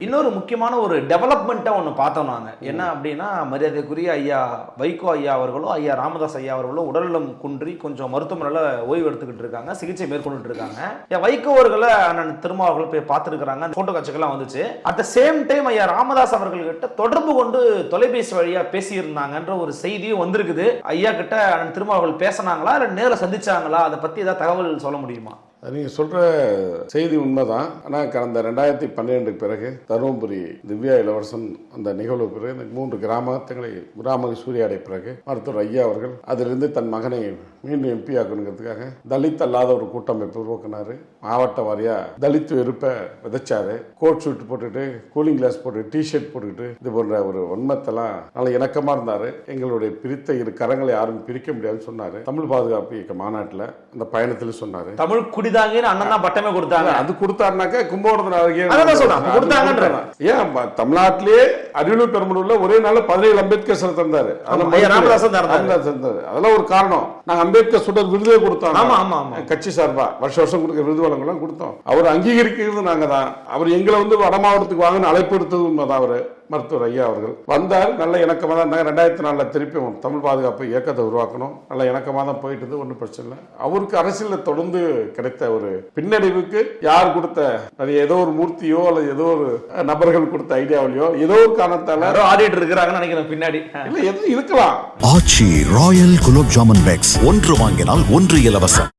இன்னொரு முக்கியமான ஒரு டெவலப்மெண்ட்டை ஒன்று பார்த்தோம் நாங்கள். என்ன அப்படின்னா, மரியாதைக்குரிய ஐயா வைகோ ஐயா அவர்களும் ஐயா ராமதாஸ் ஐயா அவர்களும் உடல்நலம் குன்றி கொஞ்சம் மருத்துவமனையில் ஓய்வு எடுத்துக்கிட்டு இருக்காங்க, சிகிச்சை மேற்கொண்டுட்டு இருக்காங்க. ஐயா வைகோ அவர்களை அண்ணன் திருமாவர்கள் போய் பார்த்துருக்குறாங்க, ஃபோட்டோ காட்சிகள்லாம் வந்துச்சு. அட் த சேம் டைம் ஐயா ராமதாஸ் அவர்கள்கிட்ட தொடர்பு கொண்டு தொலைபேசி வழியாக பேசியிருந்தாங்கன்ற ஒரு செய்தியும் வந்திருக்குது. ஐயா கிட்ட அண்ணன் திருமாவர்கள் பேசினாங்களா இல்லை நேரில் சந்திச்சாங்களா? அதை பற்றி ஏதாவது தகவல் சொல்ல முடியுமா? நீங்கள் சொல்கிற செய்தி உண்மைதான். ஆனால் கடந்த 2012 பிறகு தருமபுரி திவ்யா இளவரசன் அந்த நிகழ்வு பிறகு இந்த 3 கிராமங்களை சூறையாடிய பிறகு மருத்துவர் ஐயா அவர்கள் அதிலிருந்து தன் மகனை மீண்டும் எம்பி ஆக்கணுங்கிறதுக்காக தலித் அல்லாத ஒரு கூட்டமைப்பு உருவாக்கினார். மாவட்ட வாரியாக தலித் வெறுப்பை விதைச்சாரு. கோட் ஷூட் போட்டுட்டு, கூலிங் கிளாஸ் போட்டு, டிஷர்ட் போட்டுக்கிட்டு இது போன்ற ஒரு வன்மத்தெல்லாம் நல்ல இணக்கமாக இருந்தார். எங்களுடைய பிரித்த 2 கரங்களை யாரும் பிரிக்க முடியாதுன்னு சொன்னார். தமிழ் பாதுகாப்பு இயக்க மாநாட்டில் அந்த பயணத்தில் சொன்னார். தமிழ் குடிதாங்கன்னு அண்ணன் தான் பட்டமே கொடுத்தாங்க. அது கொடுத்தாருனாக்கா கும்பகோணம் ஏன் தமிழ்நாட்டிலேயே அரியலூர் பெரம்பலூர்ல ஒரே நாள் 17 அம்பேத்கர் சிலை தந்தாரு. அதெல்லாம் ஒரு காரணம். நாங்க அம்பேத்கர் சுடர் விருதே கொடுத்தோம் கட்சி சார்பா. வருஷம் கொடுக்கிற விருது வழங்கலாம் கொடுத்தோம். அவர் அங்கீகரிக்கிறது நாங்க தான். அவர் எங்களை வட மாவட்டத்துக்கு வாங்கன்னு அழைப்பு எடுத்தது உண்மைதான். அவரு மருத்துவர் ஐயா அவர்கள் வந்தார். நல்ல இணக்கமாக தான் இருந்தாங்க. 2004 திருப்பி தமிழ் பாதுகாப்பு இயக்கத்தை உருவாக்கணும். நல்ல இணக்கமாக தான் போயிட்டு, ஒன்றும் பிரச்சனை இல்லை. அவருக்கு அரசியலில் தொடர்ந்து கிடைத்த ஒரு பின்னடைவுக்கு யார் கொடுத்த, அது ஏதோ ஒரு மூர்த்தியோ அல்லது ஏதோ ஒரு நபர்கள் கொடுத்த ஐடியாவிலையோ ஏதோ ஒரு காரணத்தால ஆடிட்டு இருக்கிறாங்கன்னு நினைக்கிறேன். பின்னாடி இல்லை எதுவும் இருக்கலாம். ஆச்சி ராயல் குலோப் ஜாமுன் பேக்ஸ் 1 வாங்கினால் 1 இலவசம்.